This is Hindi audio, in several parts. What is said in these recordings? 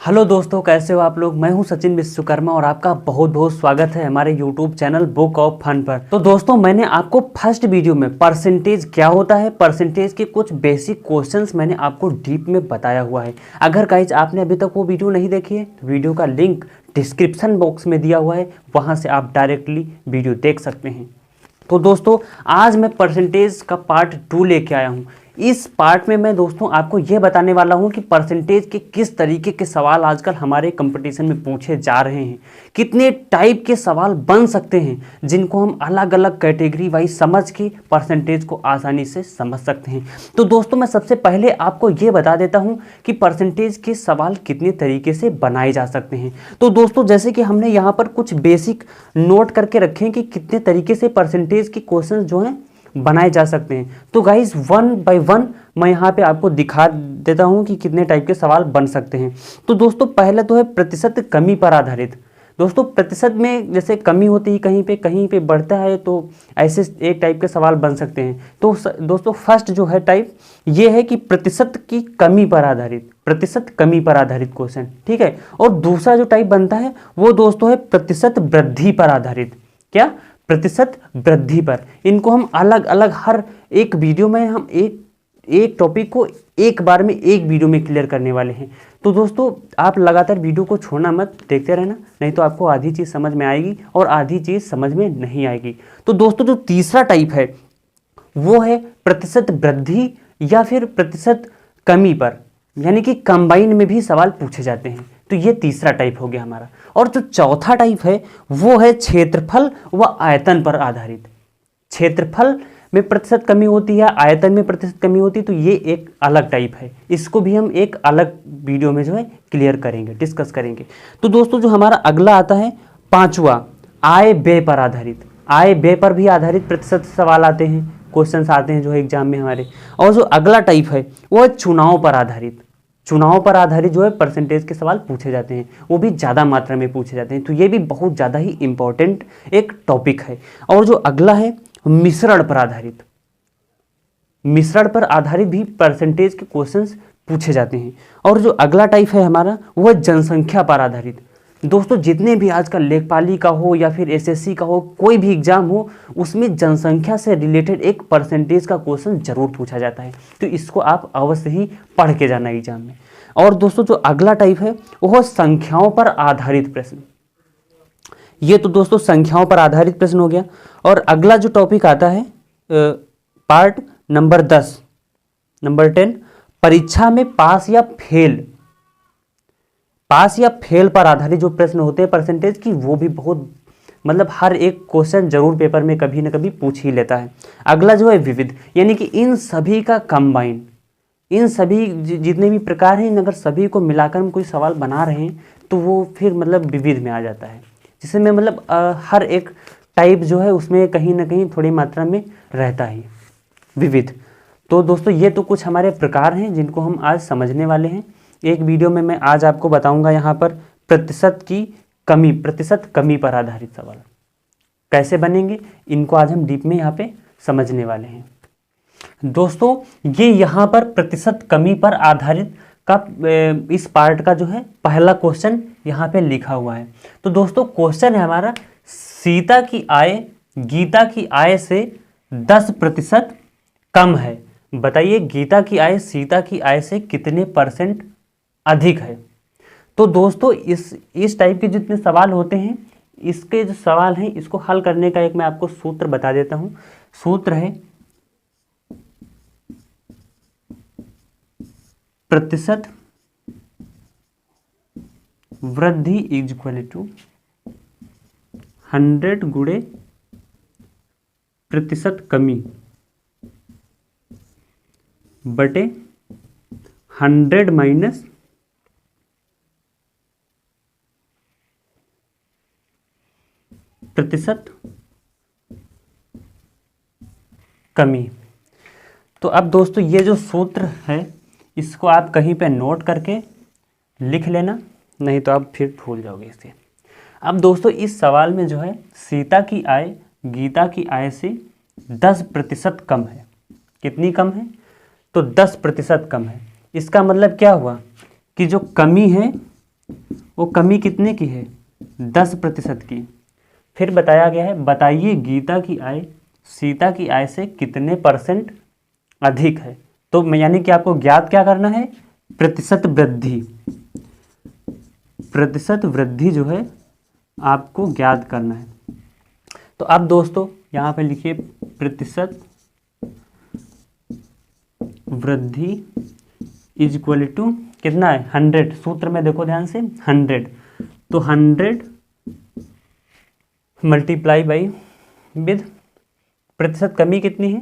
हेलो दोस्तों, कैसे हो आप लोग। मैं हूं सचिन विश्वकर्मा और आपका बहुत बहुत स्वागत है हमारे YouTube channel Book of Fun पर। तो दोस्तों, मैंने आपको फर्स्ट वीडियो में परसेंटेज क्या होता है, परसेंटेज के कुछ बेसिक क्वेश्चंस मैंने आपको डीप में बताया हुआ है। अगर गाइज आपने अभी तक वो वीडियो नहीं देखी है तो वीडियो का लिंक डिस्क्रिप्शन बॉक्स में दिया हुआ है, वहाँ से आप डायरेक्टली वीडियो देख सकते हैं। तो दोस्तों, आज मैं परसेंटेज का पार्ट 2 लेके आया हूँ। इस पार्ट में मैं दोस्तों आपको ये बताने वाला हूँ कि परसेंटेज के किस तरीके के सवाल आजकल हमारे कंपटीशन में पूछे जा रहे हैं, कितने टाइप के सवाल बन सकते हैं जिनको हम अलग अलग कैटेगरी वाइज समझ के परसेंटेज को आसानी से समझ सकते हैं। तो दोस्तों, मैं सबसे पहले आपको ये बता देता हूँ कि परसेंटेज के सवाल कितने तरीके से बनाए जा सकते हैं। तो दोस्तों, जैसे कि हमने यहाँ पर कुछ बेसिक नोट करके रखे हैं कि कितने तरीके से परसेंटेज के क्वेश्चन जो हैं बनाए जा सकते हैं। तो गाइज वन बाय वन मैं यहाँ पे आपको दिखा देता हूँ कि कितने टाइप के सवाल बन सकते हैं। तो दोस्तों, पहला तो है प्रतिशत कमी पर आधारित। दोस्तों, प्रतिशत में जैसे कमी होती है कहीं पे बढ़ता है, तो ऐसे एक टाइप के सवाल बन सकते हैं। तो दोस्तों, फर्स्ट जो है टाइप ये है कि प्रतिशत की कमी पर आधारित, प्रतिशत कमी पर आधारित क्वेश्चन, ठीक है। और दूसरा जो टाइप बनता है वो दोस्तों है प्रतिशत वृद्धि पर आधारित। क्या? प्रतिशत वृद्धि पर। इनको हम अलग अलग हर एक वीडियो में हम एक टॉपिक को एक बार में एक वीडियो में क्लियर करने वाले हैं। तो दोस्तों, आप लगातार वीडियो को छोड़ना मत, देखते रहना, नहीं तो आपको आधी चीज़ समझ में आएगी और आधी चीज़ समझ में नहीं आएगी। तो दोस्तों, जो तीसरा टाइप है वो है प्रतिशत वृद्धि या फिर प्रतिशत कमी पर, यानी कि कंबाइन में भी सवाल पूछे जाते हैं। तो ये तीसरा टाइप हो गया हमारा। और जो चौथा टाइप है वो है क्षेत्रफल व आयतन पर आधारित। क्षेत्रफल में प्रतिशत कमी होती है, आयतन में प्रतिशत कमी होती है, तो ये एक अलग टाइप है। इसको भी हम एक अलग वीडियो में जो है क्लियर करेंगे, डिस्कस करेंगे। तो दोस्तों, जो हमारा अगला आता है पांचवा, आय व्यय पर आधारित। आय व्यय पर भी आधारित प्रतिशत सवाल आते हैं, क्वेश्चंस आते हैं जो एग्जाम में हमारे। और जो अगला टाइप है वो है चुनाव पर आधारित। चुनाव पर आधारित जो है परसेंटेज के सवाल पूछे जाते हैं, वो भी ज़्यादा मात्रा में पूछे जाते हैं। तो ये भी बहुत ज़्यादा ही इम्पोर्टेंट एक टॉपिक है। और जो अगला है मिश्रण पर आधारित। मिश्रण पर आधारित भी परसेंटेज के क्वेश्चंस पूछे जाते हैं। और जो अगला टाइप है हमारा वो है जनसंख्या पर आधारित। दोस्तों, जितने भी आजकल लेखपाली का हो या फिर एसएससी का हो, कोई भी एग्जाम हो, उसमें जनसंख्या से रिलेटेड एक परसेंटेज का क्वेश्चन जरूर पूछा जाता है। तो इसको आप अवश्य ही पढ़ के जाना एग्जाम में। और दोस्तों, जो अगला टाइप है वो संख्याओं पर आधारित प्रश्न। ये तो दोस्तों संख्याओं पर आधारित प्रश्न हो गया। और अगला जो टॉपिक आता है पार्ट नंबर 10, नंबर 10, परीक्षा में पास या फेल पर आधारित जो प्रश्न होते हैं परसेंटेज की, वो भी बहुत मतलब हर एक क्वेश्चन जरूर पेपर में कभी ना कभी पूछ ही लेता है। अगला जो है विविध, यानी कि इन सभी का कंबाइन, इन सभी जितने भी प्रकार हैं, अगर सभी को मिलाकर हम कोई सवाल बना रहे हैं तो वो फिर मतलब विविध में आ जाता है, जिसमें मतलब हर एक टाइप जो है उसमें कहीं ना कहीं थोड़ी मात्रा में रहता है विविध। तो दोस्तों, ये तो कुछ हमारे प्रकार हैं जिनको हम आज समझने वाले हैं। एक वीडियो में मैं आज आपको बताऊंगा यहाँ पर प्रतिशत कमी पर आधारित सवाल कैसे बनेंगे, इनको आज हम डीप में यहाँ पे समझने वाले हैं। दोस्तों, ये यहाँ पर प्रतिशत कमी पर आधारित का इस पार्ट का जो है पहला क्वेश्चन यहाँ पे लिखा हुआ है। तो दोस्तों, क्वेश्चन है हमारा, सीता की आय गीता की आय से 10% कम है। बताइए गीता की आय सीता की आय से कितने % अधिक है। तो दोस्तों, इस टाइप के जितने सवाल होते हैं, इसके जो सवाल हैं इसको हल करने का एक मैं आपको सूत्र बता देता हूं। सूत्र है प्रतिशत वृद्धि इज इक्वल टू 100 गुणे प्रतिशत कमी बटे 100 माइनस प्रतिशत कमी। तो अब दोस्तों, ये जो सूत्र है इसको आप कहीं पे नोट करके लिख लेना, नहीं तो आप फिर भूल जाओगे इसे। अब दोस्तों, इस सवाल में जो है सीता की आय गीता की आय से 10% कम है। कितनी कम है? तो 10% कम है। इसका मतलब क्या हुआ कि जो कमी है वो कमी कितने की है? 10% की। फिर बताया गया है बताइए गीता की आय सीता की आय से कितने % अधिक है। तो यानी कि आपको ज्ञात क्या करना है? प्रतिशत वृद्धि। प्रतिशत वृद्धि जो है आपको ज्ञात करना है। तो अब दोस्तों यहाँ पे लिखिए प्रतिशत वृद्धि इज इक्वल टू कितना है? 100। सूत्र में देखो ध्यान से 100। तो 100 मल्टीप्लाई बाई विद प्रतिशत कमी कितनी है?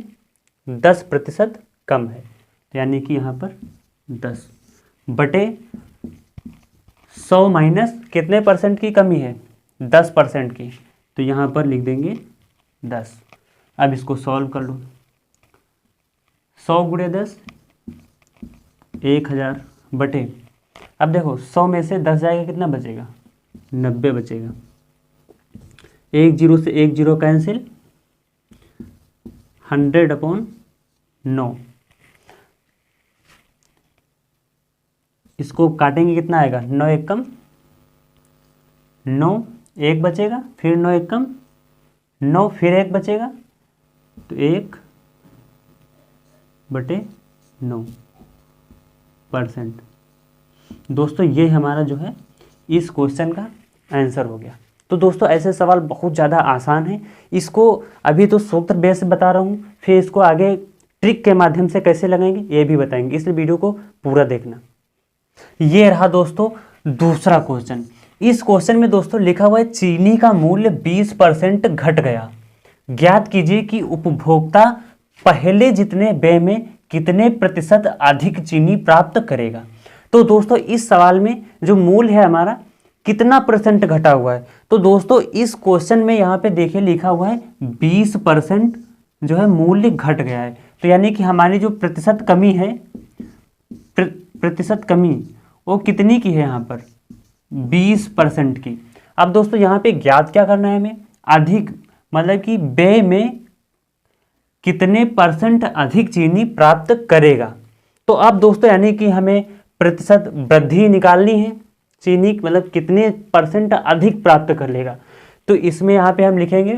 10% कम है, यानी कि यहाँ पर 10 बटे 100 माइनस कितने % की कमी है? 10% की। तो यहाँ पर लिख देंगे 10। अब इसको सॉल्व कर लो। 100 गुणे 10 1000 बटे, अब देखो 100 में से 10 जाएगा कितना बचेगा? 90 बचेगा। 1 0 से 1 0 कैंसिल, 100/9। इसको काटेंगे कितना आएगा? 9 एकम 9, 1 बचेगा, फिर 9 एकम 9, फिर 1 बचेगा, तो 1/9%। दोस्तों ये हमारा जो है इस क्वेश्चन का आंसर हो गया। तो दोस्तों ऐसे सवाल बहुत ज़्यादा आसान है। इसको अभी तो सूत्र बेस बता रहा हूँ, फिर इसको आगे ट्रिक के माध्यम से कैसे लगाएंगे ये भी बताएंगे, इसलिए वीडियो को पूरा देखना। ये रहा दोस्तों दूसरा क्वेश्चन। इस क्वेश्चन में दोस्तों लिखा हुआ है चीनी का मूल्य 20% घट गया, ज्ञात कीजिए कि उपभोक्ता पहले जितने व्यय में कितने % अधिक चीनी प्राप्त करेगा। तो दोस्तों इस सवाल में जो मूल्य है हमारा कितना % घटा हुआ है। तो दोस्तों इस क्वेश्चन में यहाँ पे देखिए लिखा हुआ है 20% जो है मूल्य घट गया है। तो यानी कि हमारी जो प्रतिशत कमी है, प्रतिशत कमी वो कितनी की है? यहाँ पर 20% की। अब दोस्तों यहाँ पे ज्ञात क्या करना है हमें? अधिक, मतलब कि व्यय में कितने % अधिक चीनी प्राप्त करेगा। तो अब दोस्तों यानी कि हमें प्रतिशत वृद्धि निकालनी है, चीनी मतलब कितने % अधिक प्राप्त कर लेगा। तो इसमें यहाँ पे हम लिखेंगे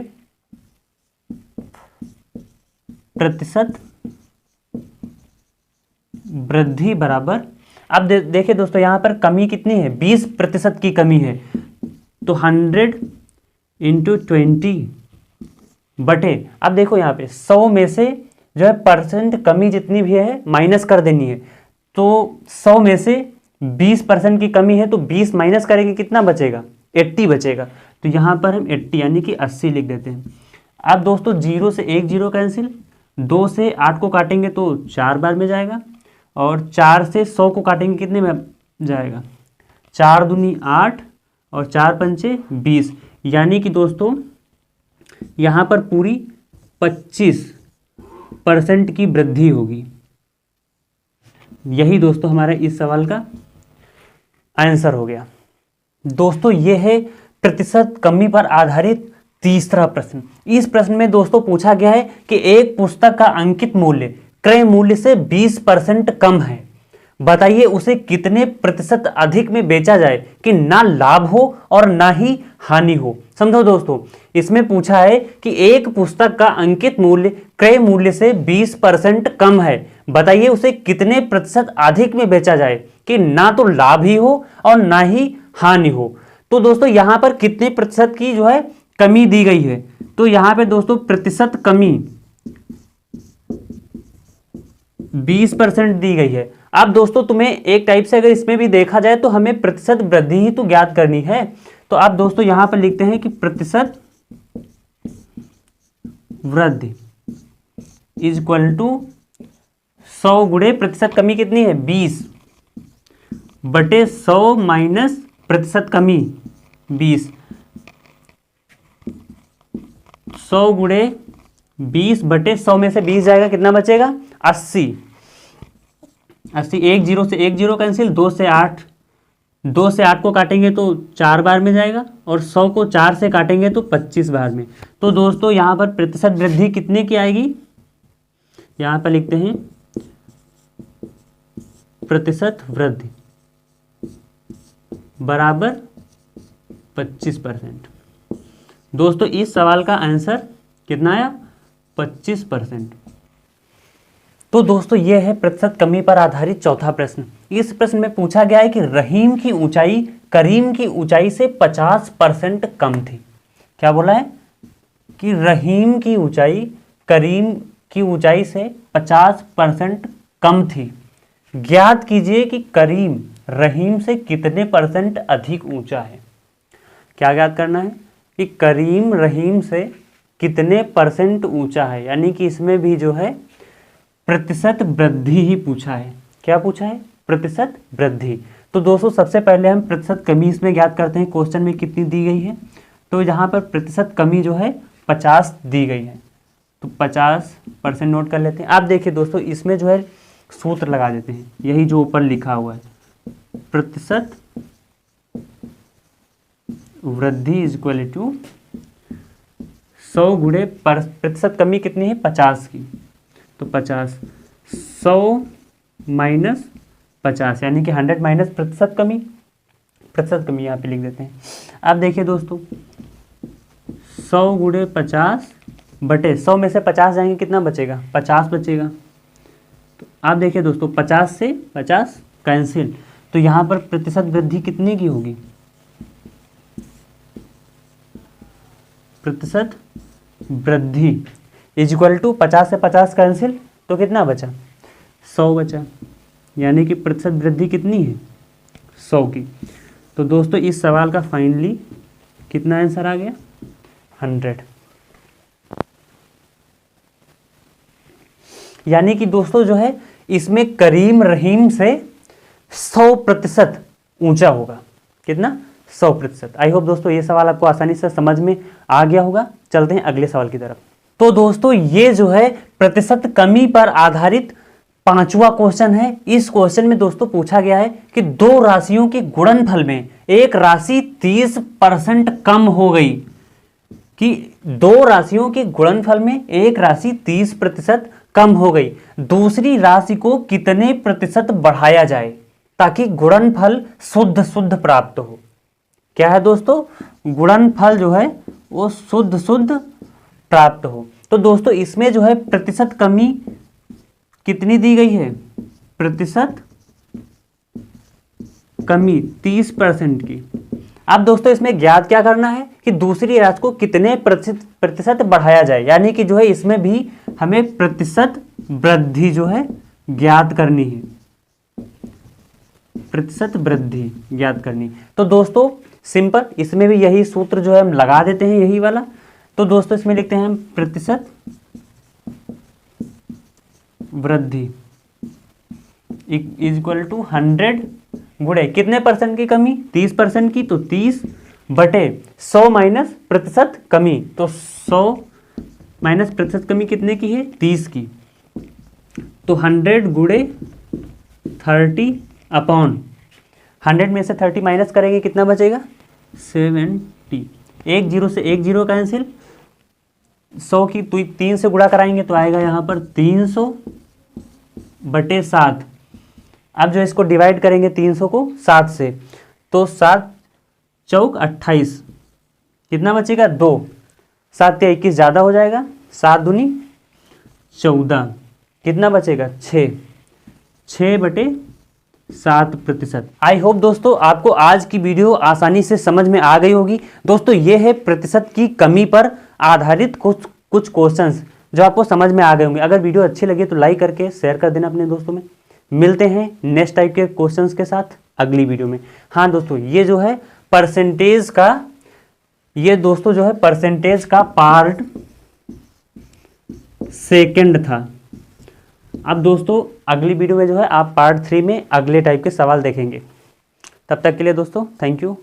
प्रतिशत वृद्धि बराबर, अब देखिए दोस्तों यहाँ पर कमी कितनी है? 20% की कमी है। तो 100 × 20 बटे, अब देखो यहाँ पे 100 में से जो है % कमी जितनी भी है माइनस कर देनी है। तो 100 में से 20% की कमी है, तो 20 माइनस करेंगे कितना बचेगा? 80 बचेगा। तो यहाँ पर हम 80 यानी कि 80 लिख देते हैं। अब दोस्तों 0 से 1 0 कैंसिल, 2 से 8 को काटेंगे तो 4 बार में जाएगा, और 4 से 100 को काटेंगे कितने में जाएगा? 4 दूनी 8 और 4 पंचे 20, यानी कि दोस्तों यहाँ पर पूरी 25% की वृद्धि होगी। यही दोस्तों हमारे इस सवाल का आंसर हो गया। दोस्तों ये है प्रतिशत कमी पर आधारित तीसरा प्रश्न। इस प्रश्न में दोस्तों पूछा गया है कि एक पुस्तक का अंकित मूल्य क्रय मूल्य से 20% कम है, बताइए उसे कितने % अधिक में बेचा जाए कि ना लाभ हो और ना ही हानि हो। समझो दोस्तों, इसमें पूछा है कि एक पुस्तक का अंकित मूल्य क्रय मूल्य से 20% कम है, बताइए उसे कितने % अधिक में बेचा जाए कि ना तो लाभ ही हो और ना ही हानि हो। तो दोस्तों यहां पर कितने % की जो है कमी दी गई है? तो यहां पे दोस्तों प्रतिशत कमी 20% दी गई है। अब दोस्तों तुम्हें एक टाइप से अगर इसमें भी देखा जाए तो हमें प्रतिशत वृद्धि ही तो ज्ञात करनी है। तो आप दोस्तों यहां पर लिखते हैं कि प्रतिशत वृद्धि इज इक्वल टू 100 गुणे प्रतिशत कमी कितनी है? 20 बटे 100 माइनस प्रतिशत कमी 20। 100 गुणे 20 बटे 100 में से 20 जाएगा, कितना बचेगा? 80। 1 0 से 1 0 कैंसिल, 2 से 8 को काटेंगे तो 4 बार में जाएगा, और 100 को 4 से काटेंगे तो 25 बार में। तो दोस्तों यहाँ पर प्रतिशत वृद्धि कितने की आएगी? यहाँ पर लिखते हैं प्रतिशत वृद्धि बराबर 25%। दोस्तों इस सवाल का आंसर कितना आया? 25%। तो दोस्तों ये है प्रतिशत कमी पर आधारित चौथा प्रश्न। इस प्रश्न में पूछा गया है कि रहीम की ऊंचाई करीम की ऊंचाई से 50% कम थी। क्या बोला है? कि रहीम की ऊंचाई करीम की ऊंचाई से 50% कम थी। ज्ञात कीजिए कि करीम रहीम से कितने परसेंट अधिक ऊंचा है। क्या ज्ञात करना है? कि करीम रहीम से कितने परसेंट ऊंचा है, यानी कि इसमें भी जो है प्रतिशत वृद्धि ही पूछा है। क्या पूछा है? प्रतिशत वृद्धि। तो दोस्तों सबसे पहले हम प्रतिशत कमी इसमें ज्ञात करते हैं। क्वेश्चन में कितनी दी गई है? तो यहाँ पर प्रतिशत कमी जो है 50 दी गई है, तो 50% नोट कर लेते हैं। आप देखिए दोस्तों इसमें जो है सूत्र लगा देते हैं, यही जो ऊपर लिखा हुआ है, प्रतिशत वृद्धि इज इक्वल टू 100 गुणे प्रतिशत कमी कितनी है? 50 की, तो 50 100 माइनस 50 यानी कि 100 माइनस प्रतिशत कमी। प्रतिशत कमी यहाँ पे लिख देते हैं। आप देखिए दोस्तों 100 गुणे 50 बटे 100 में से 50 जाएंगे, कितना बचेगा? 50 बचेगा। तो आप देखिए दोस्तों 50 से 50 कैंसिल, तो यहाँ पर प्रतिशत वृद्धि कितने की होगी? प्रतिशत वृद्धि इज इक्वल टू 50 से 50 कैंसिल, तो कितना बचा? 100 बचा, यानी कि प्रतिशत वृद्धि कितनी है? 100 की। तो दोस्तों इस सवाल का फाइनली कितना आंसर आ गया? 100। यानी कि दोस्तों जो है इसमें करीम रहीम से 100% ऊंचा होगा। कितना? 100%। आई होप दोस्तों ये सवाल आपको आसानी से समझ में आ गया होगा। चलते हैं अगले सवाल की तरफ। तो दोस्तों ये जो है प्रतिशत कमी पर आधारित 5वां क्वेश्चन है। इस क्वेश्चन में दोस्तों पूछा गया है कि दो राशियों के गुणनफल में एक राशि 30% कम हो गई। कि दो राशियों के गुणनफल में एक राशि 30% कम हो गई, दूसरी राशि को कितने प्रतिशत बढ़ाया जाए ताकि गुणनफल शुद्ध शुद्ध प्राप्त हो। क्या है दोस्तों? गुणनफल जो है वो शुद्ध शुद्ध प्राप्त हो। तो दोस्तों इसमें जो है प्रतिशत कमी कितनी दी गई है? प्रतिशत कमी 30% की। अब दोस्तों इसमें ज्ञात क्या करना है कि दूसरी राशि को कितने प्रतिशत बढ़ाया जाए, यानी कि जो है इसमें भी हमें प्रतिशत वृद्धि जो है ज्ञात करनी है। प्रतिशत वृद्धि ज्ञात करनी। तो दोस्तों सिंपल, इसमें भी यही सूत्र जो है हम लगा देते हैं, यही वाला। तो दोस्तों इसमें लिखते हैं हम प्रतिशत वृद्धि इज इक्वल टू 100 गुणे कितने परसेंट की कमी? 30% की, तो 30 बटे 100 माइनस प्रतिशत कमी, तो 100 माइनस प्रतिशत कमी कितने की है? 30 की। तो 100 गुणे 30 अपॉन 100 में से 30 माइनस करेंगे, कितना बचेगा? 70। एक जीरो से एक जीरो कैंसिल, 100 की 3 से गुणा कराएंगे तो आएगा यहाँ पर 300 बटे 7। अब जो इसको डिवाइड करेंगे 300 को 7 से, तो 7 चौक 28, कितना बचेगा? 2। 7 से 21 ज़्यादा हो जाएगा, 7 दूनी 14, कितना बचेगा? 6 बटे 7%। आई होप दोस्तों आपको आज की वीडियो आसानी से समझ में आ गई होगी। दोस्तों ये है प्रतिशत की कमी पर आधारित कुछ क्वेश्चंस जो आपको समझ में आ गए होंगे। अगर वीडियो अच्छी लगी तो लाइक करके शेयर कर देना अपने दोस्तों में। मिलते हैं नेक्स्ट टाइप के क्वेश्चंस के साथ अगली वीडियो में। हाँ दोस्तों ये जो है परसेंटेज का, ये दोस्तों जो है परसेंटेज का पार्ट 2 था। अब दोस्तों अगली वीडियो में जो है आप पार्ट 3 में अगले टाइप के सवाल देखेंगे। तब तक के लिए दोस्तों थैंक यू।